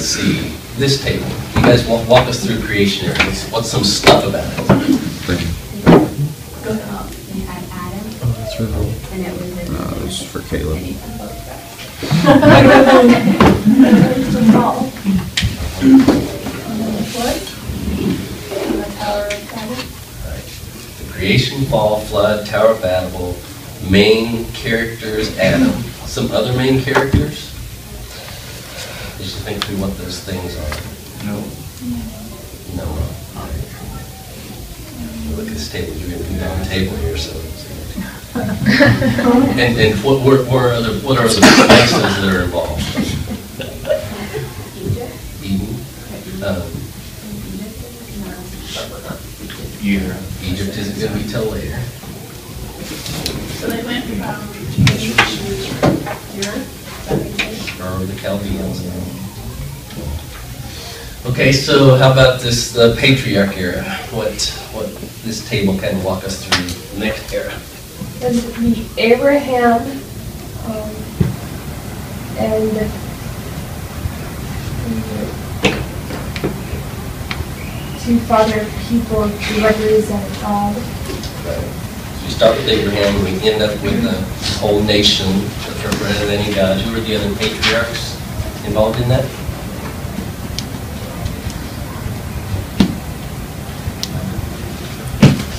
let's see, this table. You guys walk us through creation here. What's some stuff about it? They had Adam. Oh, that's really cool. And it was No, this is for Caleb. The creation, fall, flood, Tower of Babel, main characters, Adam. Some other main characters? Did you think through what those things are? No. No. Look at this table. You're going to be on the table here, so. And what are the places that are involved? Eden. Egypt isn't going to be till later. So they went from Or the Chaldeans. Okay, so how about this the patriarch era? What this table can walk us through the next era? And the Abraham and the two father people to represent God. Right. So we start with Abraham, and we end up with the whole nation that's representing God. Who are the other patriarchs involved in that?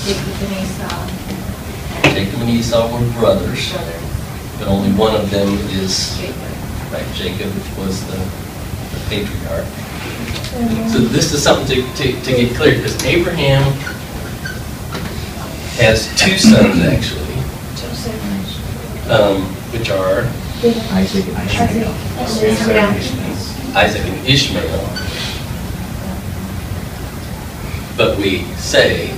Jacob and Esau. Jacob and Esau were brothers, but only one of them is right. Jacob was the patriarch. So this is something to get clear, because Abraham has two sons actually, which are Isaac and Isaac and Ishmael. But we say,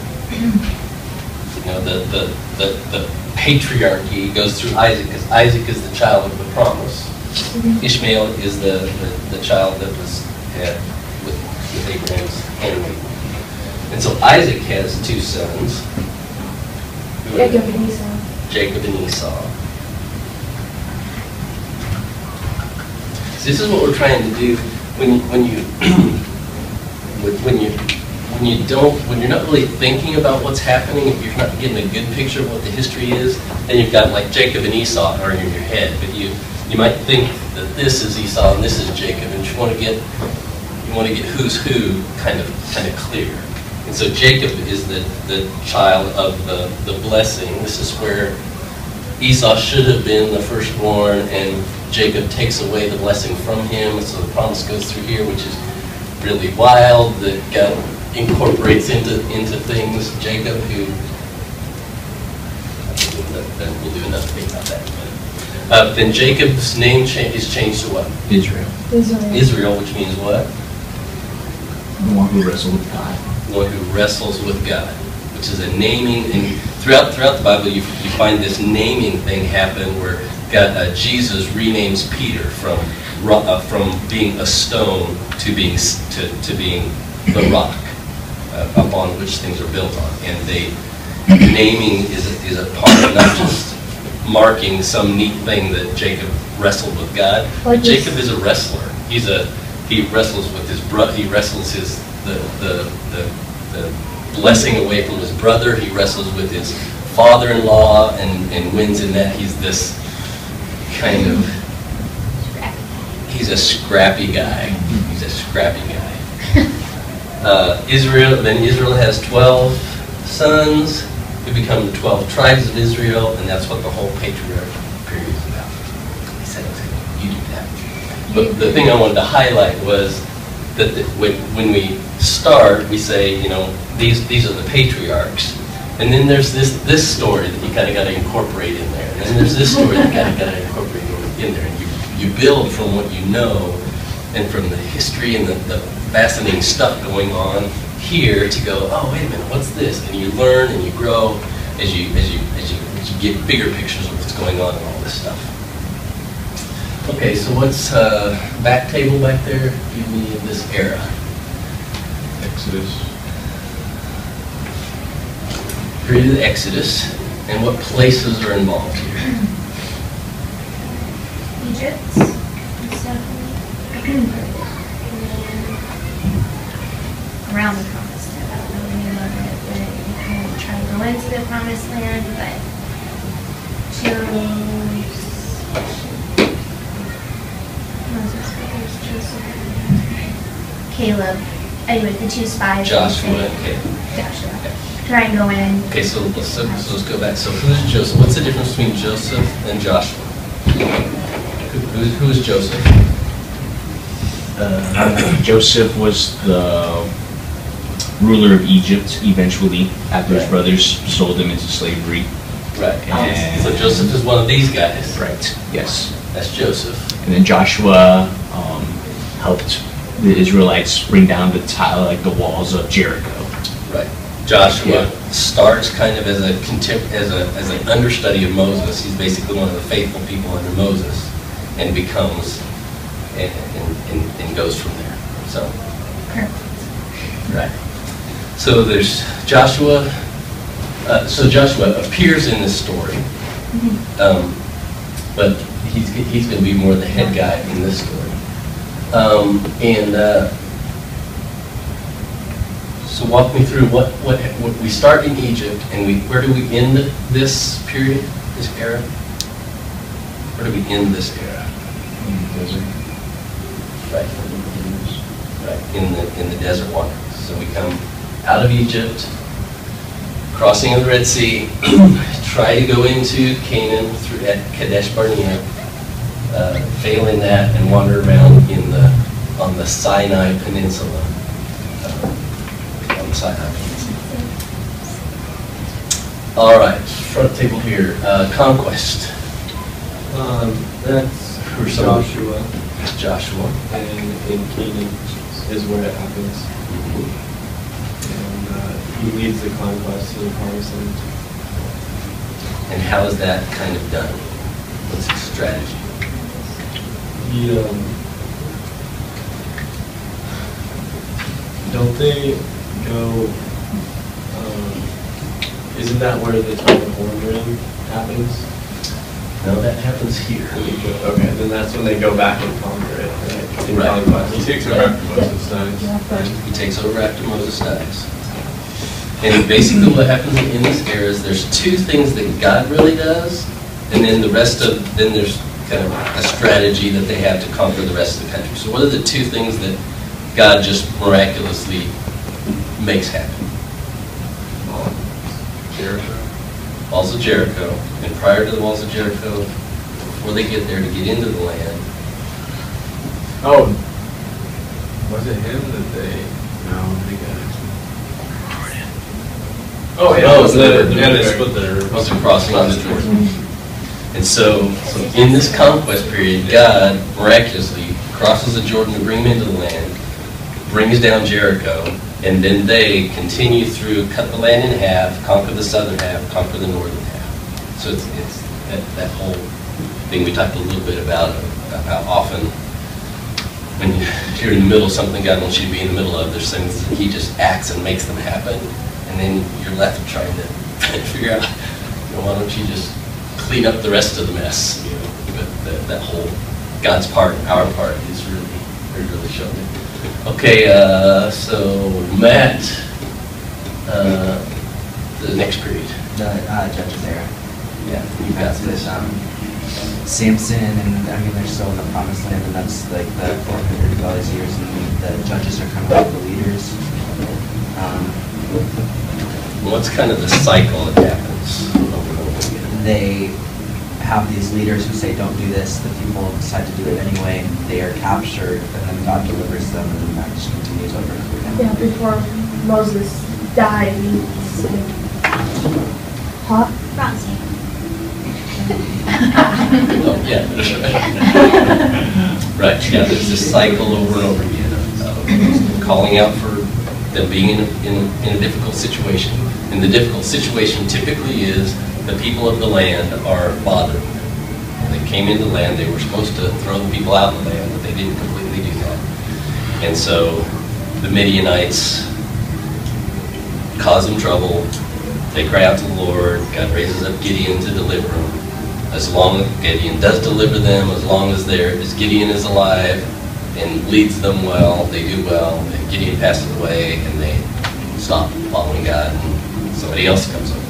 the patriarchy goes through Isaac, because Isaac is the child of the promise. Ishmael is the child that was had with Abraham's handmaiden. And so Isaac has two sons. Jacob and Esau. Jacob and Esau. So this is what we're trying to do when you're not really thinking about what's happening. If you're not getting a good picture of what the history is, then you've got like Jacob and Esau are in your head. But you might think that this is Esau and this is Jacob, and you want to get who's who kind of clear. And so Jacob is the child of the blessing. This is where Esau should have been the firstborn, and Jacob takes away the blessing from him. So the promise goes through here, which is really wild, that God incorporates into things. Jacob, who we'll do another thing about that. Then Jacob's name is changed to what? Israel. Israel, which means what? The one who wrestled with God. One who wrestles with God, which is a naming. And throughout the Bible, you find this naming thing happen where Jesus renames Peter from being a stone to being the rock upon which things are built on. And naming is a part of not just marking some neat thing that Jacob wrestled with God. But Jacob is a wrestler. He wrestles with his brother. He wrestles the blessing away from his brother. He wrestles with his father-in-law and wins in that. He's this kind of, he's a scrappy guy. He's a scrappy guy. Israel has 12 sons who become the 12 tribes of Israel, and that's what the whole patriarchal period is about. He said, you do that. But the thing I wanted to highlight was that when we start, we say, these are the patriarchs, and then there's this story that you kind of got to incorporate in there, and then there's this story that you kind of got to incorporate in there, and you build from what you know and from the history and the fascinating stuff going on here to go, oh, wait a minute, what's this? And you learn and you grow as you get bigger pictures of what's going on and all this stuff. Okay, so what's back table back there? Give me this era. Exodus. Period of the Exodus, and what places are involved here? Egypt. around the promised land. I don't know the name of it, but you kind of try to go into the promised land, but Caleb, anyway, the two spies. Joshua and Caleb. Joshua. Try and go in. Okay, so let's go back. So who's Joseph? What's the difference between Joseph and Joshua? Who is Joseph? Joseph was the ruler of Egypt eventually after his brothers sold him into slavery. Right. And So Joseph is one of these guys. Right, yes. That's Joseph. And then Joshua helped the Israelites bring down the walls of Jericho. Right. Joshua Yeah. starts kind of as an understudy of Moses. He's basically one of the faithful people under Moses, and becomes and goes from there. So. Right. So there's Joshua. So Joshua appears in this story, but he's going to be more the head guy in this story. So walk me through what we start in Egypt, and where do we end this period, this era? Where do we end this era? In the desert. Right. Right. In the desert wanderings. So we come out of Egypt, crossing of the Red Sea, try to go into Canaan through at Kadesh Barnea, failing that, and wander around on the Sinai Peninsula. On the Sinai Peninsula. All right, front table here. Conquest. That's Who are some of Joshua, Joshua. and in Canaan is where it happens. And he leads the conquest to the promised land. And how is that kind of done? What's his strategy? He, don't they go, isn't that where the time of wandering happens? No, that happens here. Okay, then that's when they go back and conquer it, right? In Right. conquest. He takes over after Moses dies. He takes over after Moses dies. And basically what happens in this era is there's two things that God really does, and then then there's kind of a strategy that they have to conquer the rest of the country. So what are the two things that God just miraculously makes happen? Jericho. Walls of Jericho, and prior to the walls of Jericho, before they get there to get into the land, Oh, was it him that they? No, they got it. Oh yeah, Oh, they split the was a crossing on the Jordan. And so in this conquest period, God miraculously crosses the Jordan to bring them into the land, brings down Jericho, and then they continue through, cut the land in half, conquer the southern half, conquer the northern half. So it's that whole thing we talked a little bit about how often when you're in the middle of something God wants you to be in the middle of, there's things that he just acts and makes them happen, and then you're left trying to figure out, why don't you just clean up the rest of the mess, But that whole God's part and our part is really showing. Okay, so Matt, the next period. The Judges era. Yeah, you got That's this. with Samson, and I mean they're still in the promised land, and that's like the 400 of all these years, and the judges are kind of like the leaders. What's kind of the cycle that happens over and over again? They have these leaders who say don't do this, the people decide to do it anyway, and they are captured, and then God delivers them, and then that just continues over and over again. Yeah, before Moses died, he said, hot. Bronze. Oh, yeah, that's right. Right, yeah, there's this cycle over and over again of calling out for them being in a difficult situation. And the difficult situation typically is the people of the land are bothering them. They came into the land, they were supposed to throw the people out of the land, but they didn't completely do that. And so the Midianites cause them trouble. They cry out to the Lord. God raises up Gideon to deliver them. As long as Gideon does deliver them, as long as Gideon is alive, and leads them well, they do well, and Gideon passes away, and they stop following God, and somebody else comes over.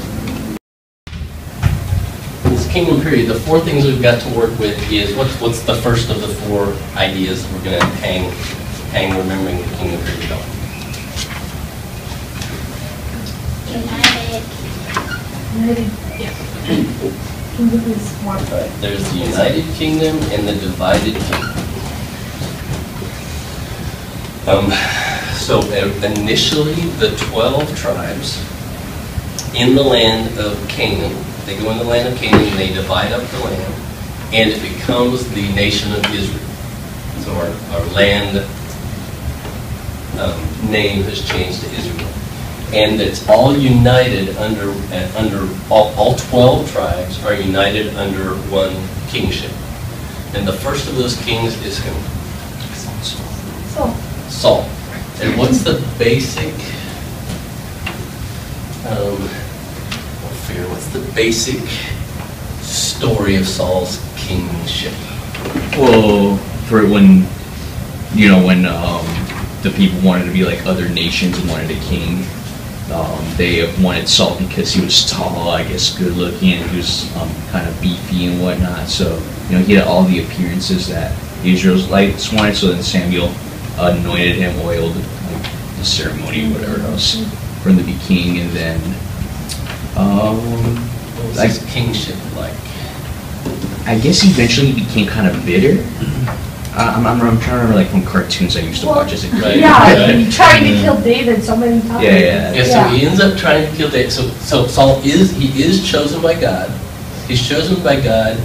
In this kingdom period, the four things we've got to work with is, what's the first of the four ideas that we're going to hang remembering the kingdom period on? United. Kingdom is one foot. There's the United Kingdom and the divided kingdom. So initially, the 12 tribes in the land of Canaan, they go in the land of Canaan and they divide up the land, and it becomes the nation of Israel. So our land name has changed to Israel. And it's all united under all 12 tribes are united under one kingship. And the first of those kings is who? Saul. And what's the basic, what's the basic story of Saul's kingship? Well, for when the people wanted to be like other nations and wanted a king, they wanted Saul because he was tall, I guess, good looking, and he was kind of beefy and whatnot. So, he had all the appearances that the Israelites wanted. So then Samuel anointed him, oiled the ceremony, whatever else, for him to be king. And then, what was his kingship like? I guess eventually he became kind of bitter. I'm trying to remember, like, from cartoons I used to watch as a kid. Right. Yeah, he tried to kill David so many times. Yeah. So he ends up trying to kill David. So Saul is chosen by God. He's chosen by God.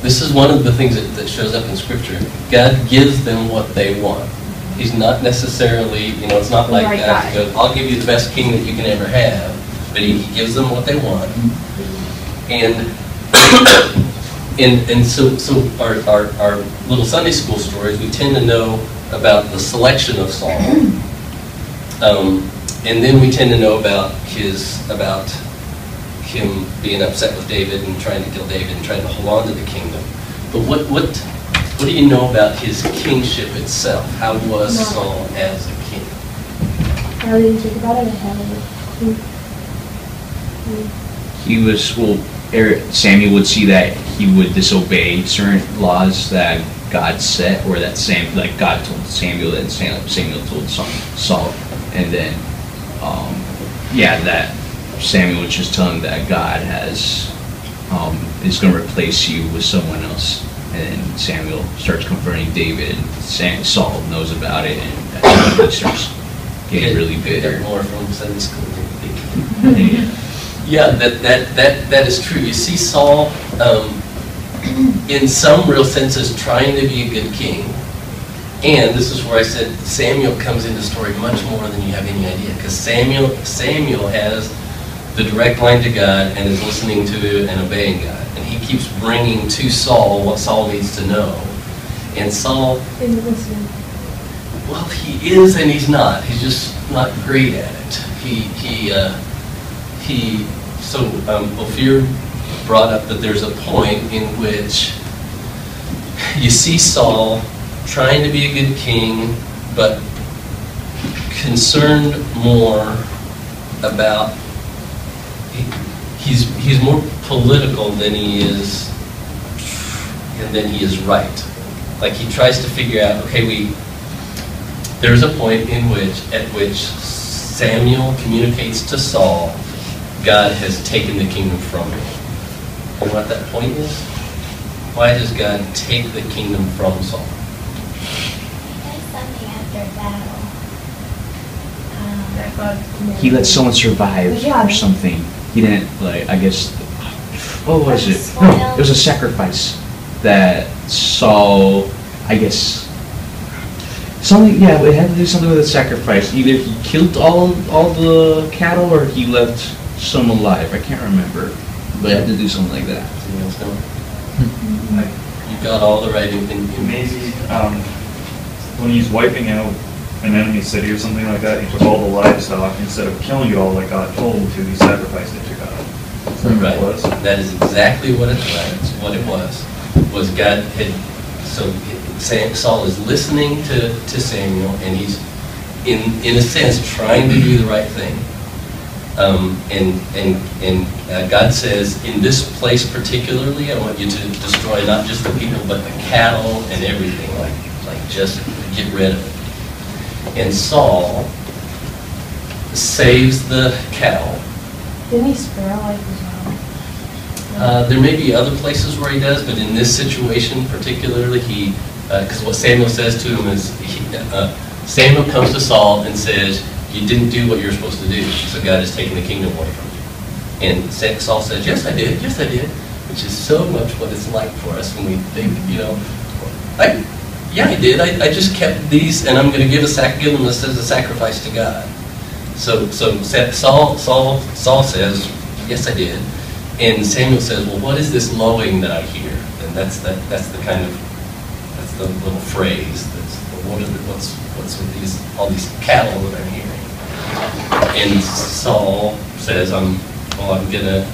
This is one of the things that shows up in Scripture. God gives them what they want. He's not necessarily, it's not like God goes, I'll give you the best king that you can ever have, but he gives them what they want. And so our little Sunday school stories, we tend to know about the selection of Saul, and then we tend to know about him being upset with David and trying to kill David and trying to hold on to the kingdom. But what do you know about his kingship itself? How was Saul as a king? How did you think about it? He was, Samuel would see that he would disobey certain laws that God set, or that God told Samuel, and Samuel told Saul, and then that Samuel would just tell him that God is going to replace you with someone else, and then Samuel starts confronting David, and Saul knows about it, and that's when he starts getting really bitter. More from Sunday school. Yeah, that is true. You see Saul, in some real senses, trying to be a good king. And this is where I said Samuel comes into the story much more than you have any idea. Because Samuel has the direct line to God and is listening to and obeying God. And he keeps bringing to Saul what Saul needs to know. And Saul, well, he is and he's not. He's just not great at it. So Ophir brought up that there's a point in which you see Saul trying to be a good king, but concerned more about, he's more political than he is right. Like he tries to figure out, okay, there's a point at which Samuel communicates to Saul, God has taken the kingdom from me. You know what that point is? Why does God take the kingdom from Saul? There's something after battle. He let someone survive or something. He didn't, I guess, what was it? No, it was a sacrifice that Saul, I guess, it had to do something with a sacrifice. Either he killed all the cattle or he left some alive. I can't remember, but it had to do something like that. Anything else know? You got all the right information. Maybe when he's wiping out an enemy city or something like that, he took all the livestock, instead of killing it all like God told him to, he sacrificed it to God. Is that what it was? That is exactly what it was. Was God had, so Saul is listening to Samuel, and he's, in a sense, trying to do the right thing. God says, in this place particularly, I want you to destroy not just the people, but the cattle and everything, like just get rid of it. And Saul saves the cattle. Didn't he spare life as well? There may be other places where he does, but in this situation particularly, because what Samuel says to him is, Samuel comes to Saul and says, you didn't do what you're supposed to do, so God has taken the kingdom away from you. And Saul says, yes I did, which is so much what it's like for us when we think, yeah, I did. I just kept these, and I'm going to give them this as a sacrifice to God. So Saul says, yes, I did. And Samuel says, well, what is this lowing that I hear? And that's the little phrase. What's with all these cattle that I'm hearing? And Saul says, I'm going to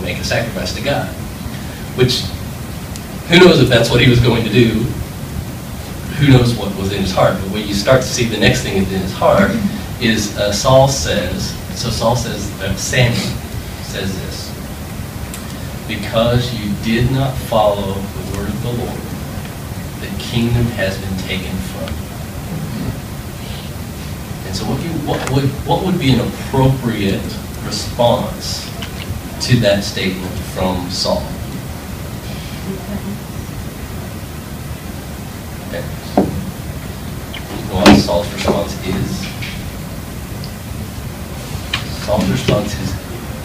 make a sacrifice to God, which. Who knows if that's what he was going to do? Who knows what was in his heart? But when you start to see the next thing that's in his heart is Samuel says this, because you did not follow the word of the Lord, the kingdom has been taken from you. And so what would be an appropriate response to that statement from Saul? Okay. You know what Saul's response is? Saul's response is,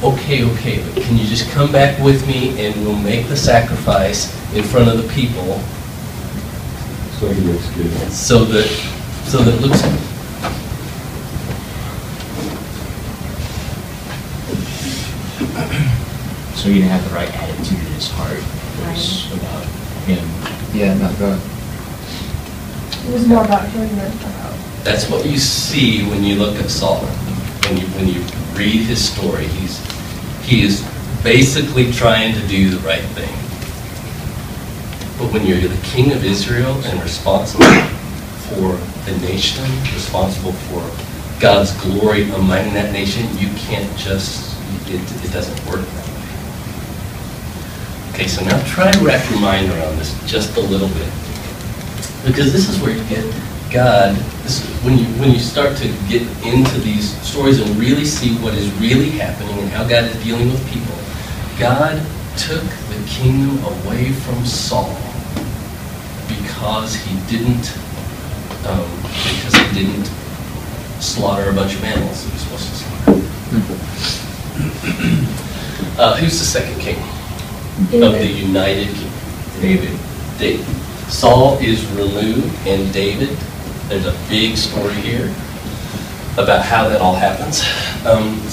okay, but can you just come back with me and we'll make the sacrifice in front of the people so it looks good. So that it looks good. So he didn't have the right attitude in his heart. It was about him. Yeah, not God. It was more about him than about. That's what you see when you look at Saul. When you read his story, he is basically trying to do the right thing. But when you're the king of Israel and responsible for the nation, responsible for God's glory among that nation, you can't just, it doesn't work that way. Okay, so now try to wrap your mind around this just a little bit. Because this is where you get God, when you start to get into these stories and really see what is really happening and how God is dealing with people, God took the kingdom away from Saul because he didn't slaughter a bunch of animals that he was supposed to slaughter. Who's the second king of the United Kingdom? David. Saul is removed, and David. There's a big story here about how that all happens.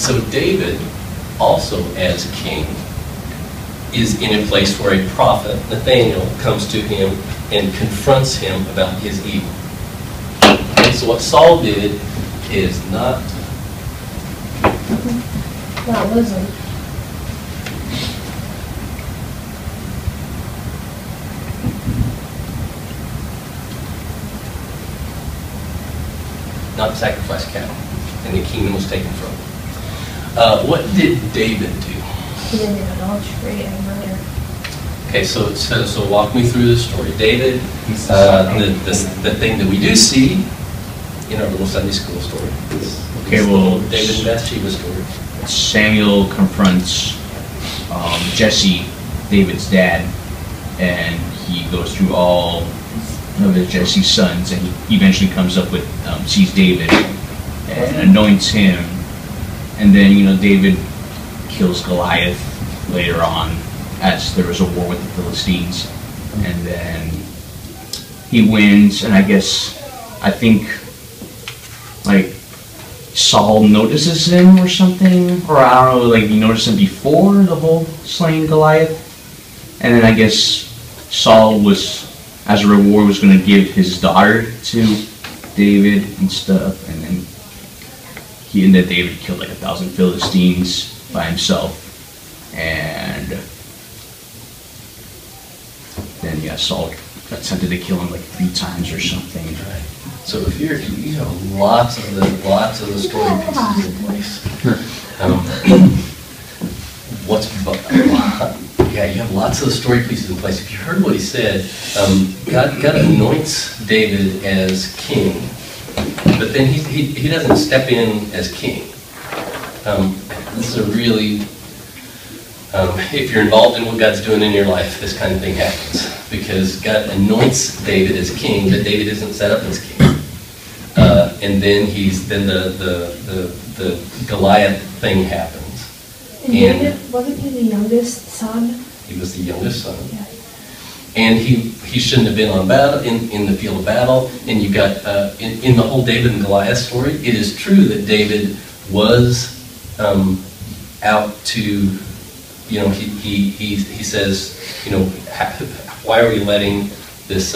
So David, also as king, is in a place where a prophet, Nathaniel, comes to him and confronts him about his evil. Okay, so what Saul did is not listen. not sacrifice cattle, and the kingdom was taken from him. What did David do? He did adultery and murder. Okay, so walk me through the story. David, the thing that we do see in our little Sunday school story. Okay, well, David and Bathsheba's story. Samuel confronts Jesse, David's dad, and he goes through all of Jesse's sons, and he eventually comes up with, sees David and anoints him, and then, David kills Goliath later on as there was a war with the Philistines, and then he wins, and I think Saul notices him or something, or I don't know, he noticed him before the whole slaying Goliath, and then I guess Saul was, as a reward, was going to give his daughter to David and stuff, and then David killed 1,000 Philistines by himself, and then Saul attempted to kill him like 3 times or something. Right. So if you have lots of the story pieces in place. Yeah, you have lots of the story pieces in place. If you heard what he said, God anoints David as king, but then he doesn't step in as king. This is a really, if you're involved in what God's doing in your life, this kind of thing happens. Because God anoints David as king, but David isn't set up as king. And then the Goliath thing happens. And David, wasn't he the youngest son? He was the youngest son. Yeah. And he shouldn't have been on battle in the field of battle. And you got in the whole David and Goliath story, it is true that David was out to, he says, why are we letting this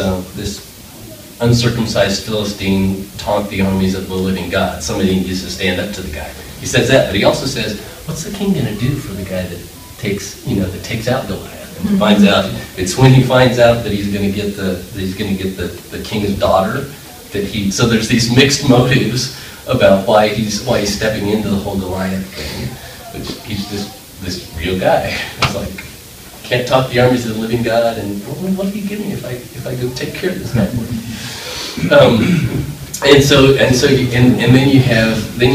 uncircumcised Philistine taunt the armies of the living God? Somebody needs to stand up to the guy. He says that, but he also says, what's the king going to do for the guy that takes out Goliath? And finds out, it's when he finds out that he's going to get the king's daughter so there's these mixed motives about why he's stepping into the whole Goliath thing, which he's just this real guy. It's like, can't talk the armies of the living God, and what do you give me if I go take care of this guy for you? And then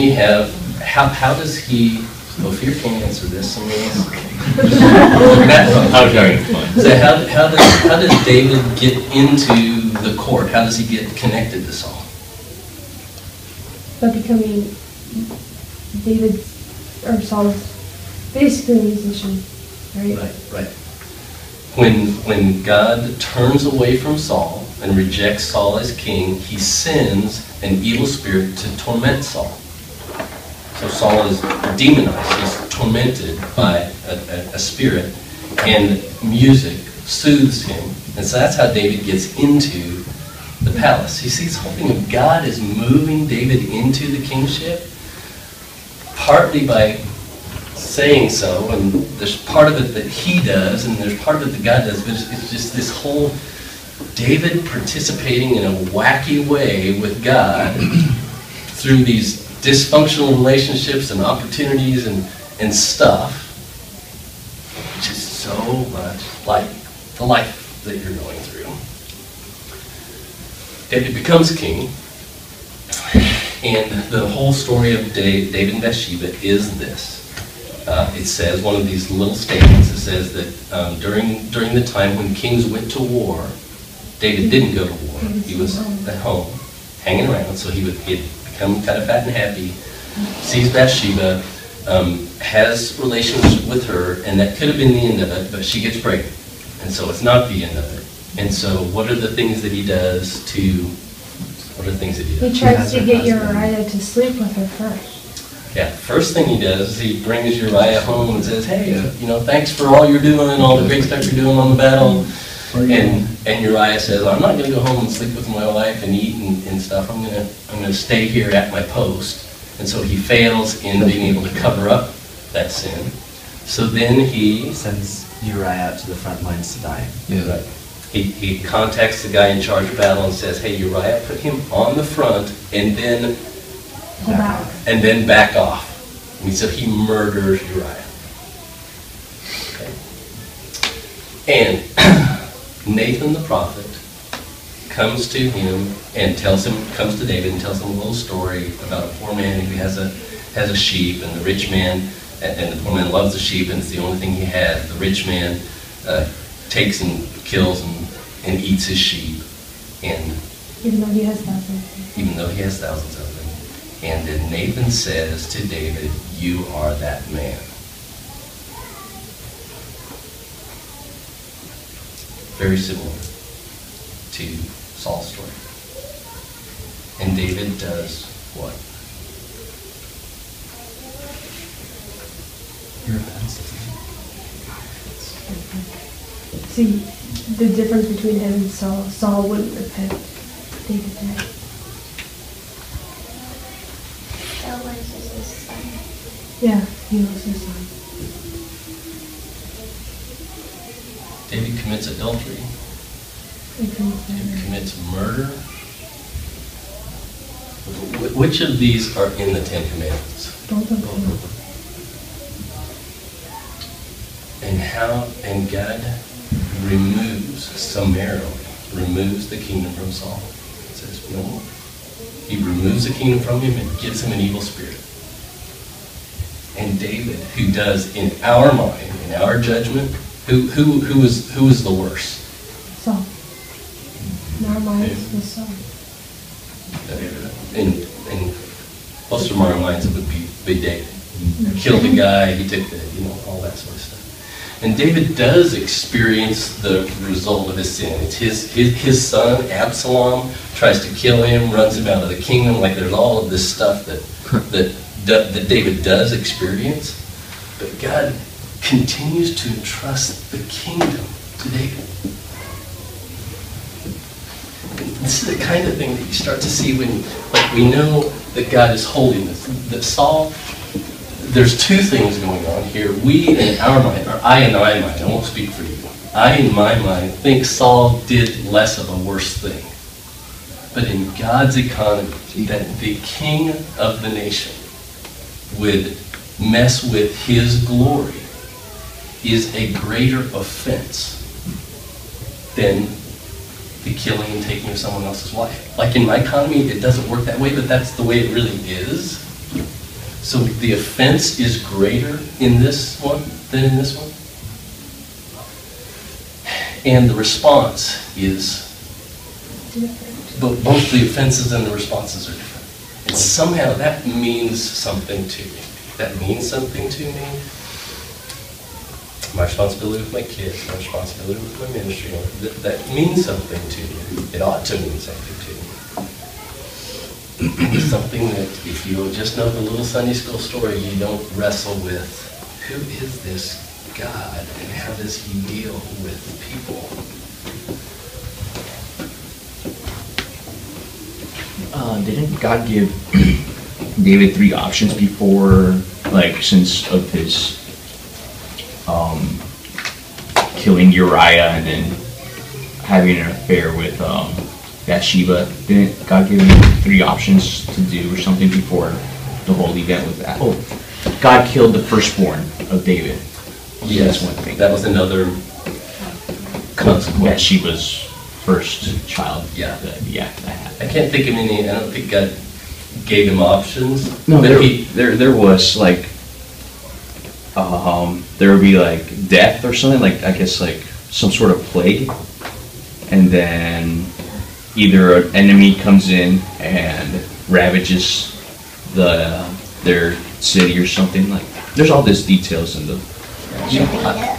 you have how does he? Well, Fear can't answer this. Somebody else. Okay. So how does David get into the court? How does he get connected to Saul? By becoming Saul's basically a musician, right? Right. When God turns away from Saul and rejects Saul as king, he sends an evil spirit to torment Saul. So Saul is demonized, he's tormented by a spirit, and music soothes him. And so that's how David gets into the palace. You see, this whole thing of God is moving David into the kingship, partly by saying so, and there's part of it that he does, and there's part of it that God does, but it's just this whole David participating in a wacky way with God through these dysfunctional relationships and opportunities and stuff, which is so much like the life that you're going through. David becomes king, and the whole story of David and Bathsheba is this. It says, one of these little statements, it says that during the time when kings went to war, David didn't go to war. He was at home, hanging around, so he'd become kind of fat and happy, sees Bathsheba, has relations with her, and that could have been the end of it, but she gets pregnant. And so it's not the end of it. And so what are the things that he does He tries to get Uriah to sleep with her first. Yeah, first thing he does is he brings Uriah home and says, hey, thanks for all you're doing and all the great stuff you're doing on the battle. And Uriah says, I'm not going to go home and sleep with my wife and eat and stuff. I'm going to stay here at my post. And so he fails in being able to cover up that sin. So then he sends Uriah out to the front lines to die. Yeah. Right. He contacts the guy in charge of battle and says, hey, Uriah, put him on the front and then back off. And so he murders Uriah. Okay. And Nathan the prophet comes to him and comes to David and tells him a little story about a poor man who has a sheep, and the rich man, and the poor man loves the sheep, and it's the only thing he has. The rich man takes and kills and eats his sheep, and even though he has thousands of them. And then Nathan says to David, you are that man. Very similar to Saul's story. And David does what? See, the difference between him and Saul wouldn't repent. David did. That was his son. Yeah, he was his son. David commits adultery. It commits murder. Which of these are in the Ten Commandments? Both of them. And God summarily removes the kingdom from Saul. It says, no more. He removes the kingdom from him and gives him an evil spirit. And David, who does in our mind, in our judgment, who is the worst? Saul. In our minds was Saul. In most of our minds, it would be David. He killed the guy, he took all that sort of stuff. And David does experience the result of his sin. It's his son, Absalom, tries to kill him, runs him out of the kingdom. Like there's all of this stuff that David does experience. But God continues to entrust the kingdom to David. This is the kind of thing that you start to see when, like, we know that God is holiness. That Saul, there's two things going on here. We in our mind, or I in my mind, I won't speak for you. I in my mind think Saul did less of a worse thing. But in God's economy, that the king of the nation would mess with his glory is a greater offense than the killing and taking of someone else's wife. Like in my economy, it doesn't work that way, but that's the way it really is. So the offense is greater in this one than in this one. And the response is different. But both the offenses and the responses are different. And somehow that means something to me. That means something to me. My responsibility with my kids, my responsibility with my ministry, that means something to me. It ought to mean something to me. It's something that if you just know the little Sunday school story, you don't wrestle with who is this God and how does he deal with people? Didn't God give David 3 options before, like, since of his killing Uriah and then having an affair with Bathsheba? Didn't God give him 3 options to do or something before the whole event with that? Oh, God killed the firstborn of David. Yes, that's one thing. That was another consequence. Bathsheba's first child. Yeah. Yeah, that happened. I can't think of any. I don't think God gave him options. No, but there was like, there would be like death or something, like I guess like some sort of plague, and then either an enemy comes in and ravages their city or something. Like there's all these details in the.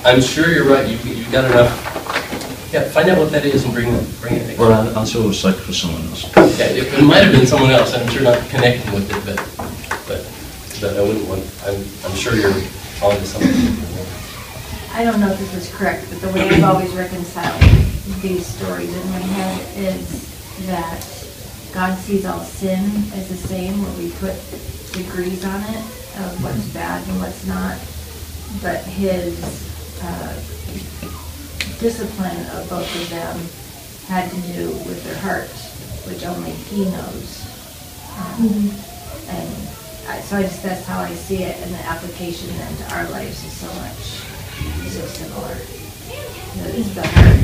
I'm sure you're right. You've got enough. Yeah, find out what that is and bring it next. Or also it was like for someone else. Yeah, it might have been someone else. I'm sure not connecting with it, but I wouldn't want. I'm sure you're on to something. I don't know if this is correct, but the way I've always reconciled these stories in my head is that God sees all sin as the same, where we put degrees on it of what's bad and what's not, but his discipline of both of them had to do with their hearts, which only he knows. So that's how I see it, and the application then to our lives is so similar. It's the heart.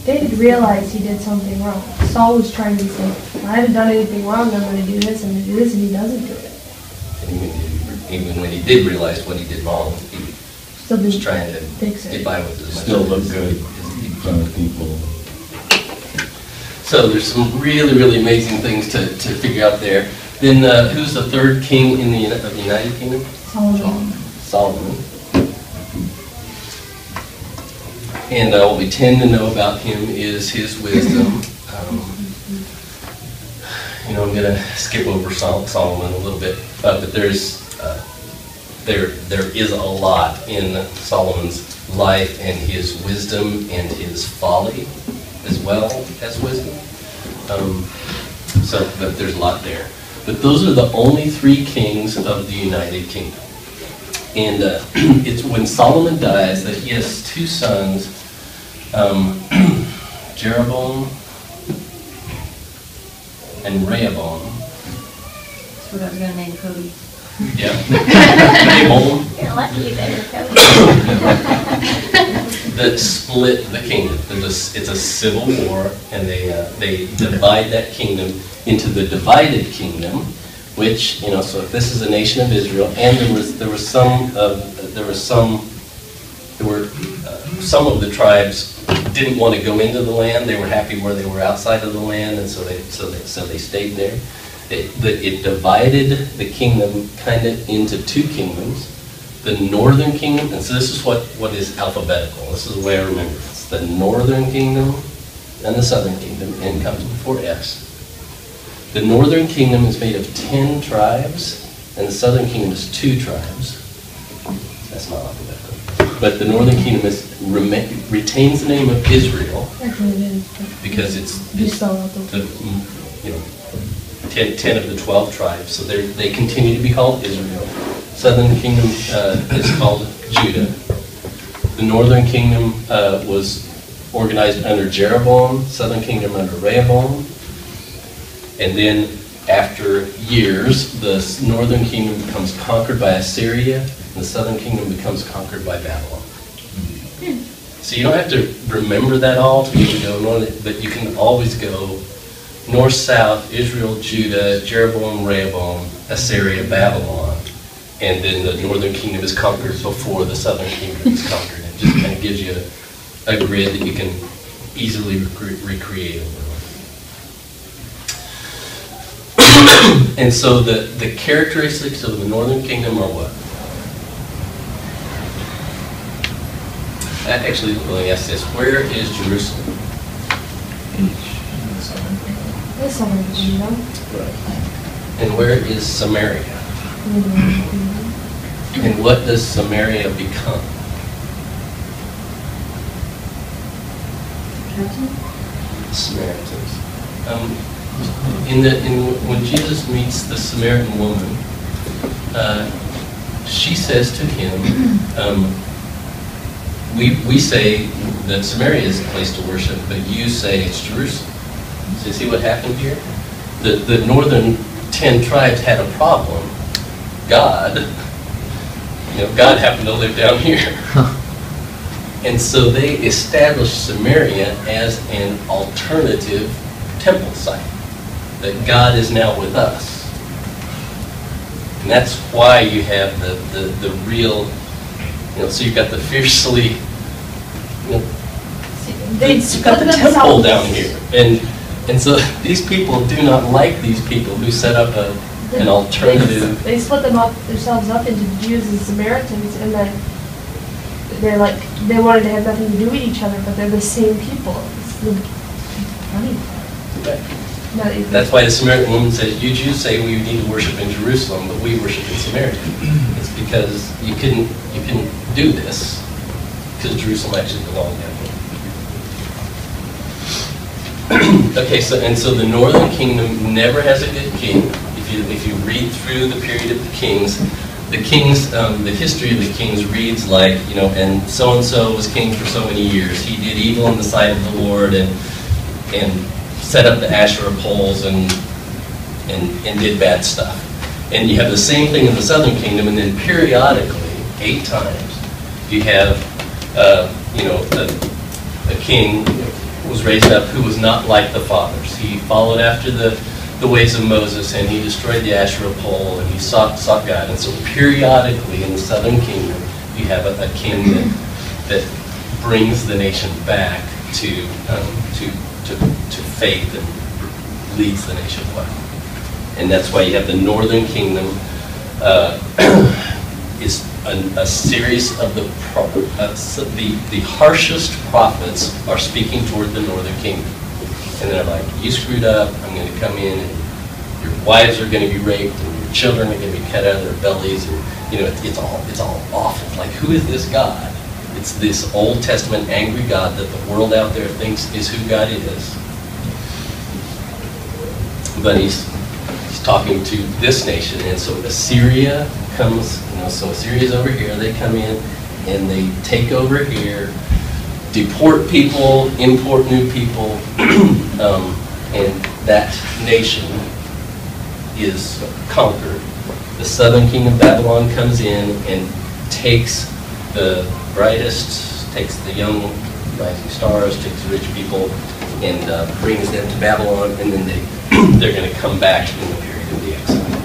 David realized he did something wrong. Saul was trying to say, I haven't done anything wrong, I'm going to do this, I'm going to do this, and he doesn't do it. And even when he did realize what he did wrong, he was trying to get by with it. Still look good in front of people. So there's some really, really amazing things to figure out there. Then who's the third king in of the United Kingdom? Solomon. And what we tend to know about him is his wisdom. I'm going to skip over Solomon a little bit, but there is a lot in Solomon's life and his wisdom and his folly as well as wisdom. But there's a lot there. But those are the only 3 kings of the United Kingdom. And it's when Solomon dies that he has 2 sons Jeroboam and Rehoboam. That's what I was gonna name Cody. Yeah. Rehoboam. You're lucky there, Cody. That split the kingdom. It's a civil war, and they divide that kingdom into the divided kingdom, which, you know, so if this is a nation of Israel, and there were some of the tribes didn't want to go into the land. They were happy where they were outside of the land, and so they stayed there. It divided the kingdom kind of into two kingdoms. The northern kingdom, and so this is what is alphabetical. This is the way I remember it. It's the northern kingdom and the southern kingdom, and comes before S. The northern kingdom is made of 10 tribes, and the southern kingdom is 2 tribes. That's not alphabetical. But the northern kingdom retains the name of Israel because it's the, you know, 10 of the 12 tribes, so they continue to be called Israel. Southern kingdom is called Judah. The northern kingdom was organized under Jeroboam, southern kingdom under Rehoboam. And then after years, the northern kingdom becomes conquered by Assyria, and the southern kingdom becomes conquered by Babylon. So you don't have to remember that all to be able to go north, but you can always go north, south, Israel, Judah, Jeroboam, Rehoboam, Assyria, Babylon. And then the northern kingdom is conquered before the southern kingdom is conquered. It just kind of gives you a grid that you can easily recreate a little. And so the characteristics of the northern kingdom are what? Actually, let me ask this. Where is Jerusalem? The southern kingdom. Right. And where is Samaria? And what does Samaria become? Samaritans. When Jesus meets the Samaritan woman, she says to him, we say that Samaria is a place to worship, but you say it's Jerusalem. So you see what happened here? The northern 10 tribes had a problem. God happened to live down here. And so they established Samaria as an alternative temple site, that God is now with us. And that's why you have the real, so you've got the fiercely, you've got the temple down here. And so these people do not like these people who set up an alternative. They split themselves up into Jews and Samaritans, and then they wanted to have nothing to do with each other, but they're the same people. It's the funny part. That's why the Samaritan woman says, you Jews say we need to worship in Jerusalem, but we worship in Samaria. It's because you couldn't do this, because Jerusalem actually belonged down here. Okay, so the northern kingdom never has a good king. If you read through the period of the kings, the history of the kings reads like, and so-and-so was king for so many years. He did evil in the sight of the Lord and set up the Asherah poles and did bad stuff. And you have the same thing in the southern kingdom, and then periodically, 8 times, you have a king was raised up who was not like the fathers. He followed after the ways of Moses, and he destroyed the Asherah pole, and he sought God. And so periodically in the southern kingdom, you have a king that brings the nation back to faith and leads the nation well. And that's why you have the northern kingdom is a series of the harshest prophets are speaking toward the northern kingdom. And they're like, you screwed up, I'm going to come in, and your wives are going to be raped, and your children are going to be cut out of their bellies, and it's all awful. Like, who is this God? It's this Old Testament angry God that the world out there thinks is who God is. But he's talking to this nation, and so Assyria comes, so Assyria's over here, they come in, and they take over here, deport people, import new people, and that nation is conquered. The southern king of Babylon comes in and takes the brightest, takes the young rising stars, takes the rich people, and brings them to Babylon, and then they're going to come back in the period of the exile.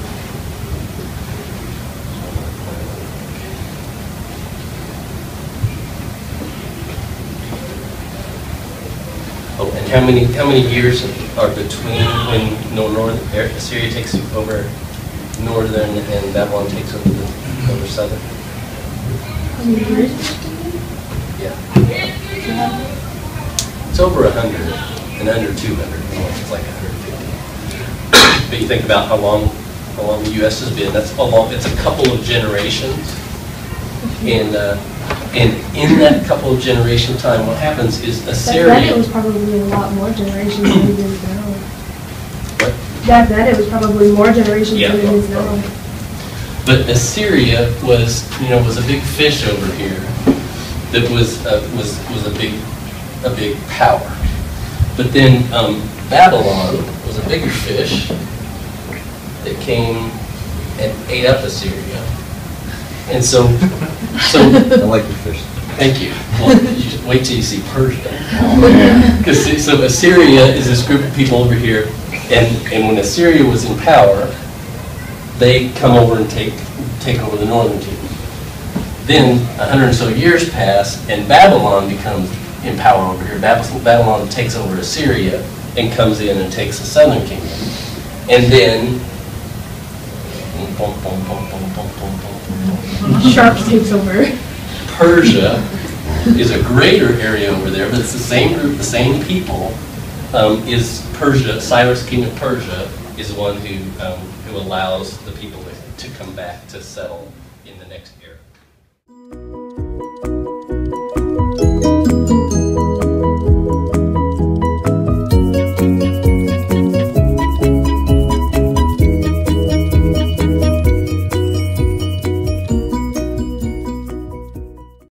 Oh, and how many years are between when Assyria takes over northern and Babylon takes over southern? How many years? Yeah. It's over 100 and under 200. It's like 150. But you think about how long the U.S. has been. That's a long. It's a couple of generations, and in that couple of generation time, what happens is Assyria. Back then it was probably a lot more generations than it is now. What? Back then it was probably more generations than it is now. But Assyria was a big fish over here that was a big power. But then Babylon was a bigger fish that came and ate up Assyria. And so I like the fish. Thank you. Well, you just wait till you see Persia. Because so Assyria is this group of people over here, and when Assyria was in power, they come over and take over the northern kingdom. Then 100 or so years pass, and Babylon becomes in power over here. Babylon takes over Assyria and comes in and takes the southern kingdom. And then Sharps takes over. Persia is a greater area over there, but it's the same group, the same people. Is Persia? Cyrus, king of Persia, is the one who allows the people to come back to settle in the next era.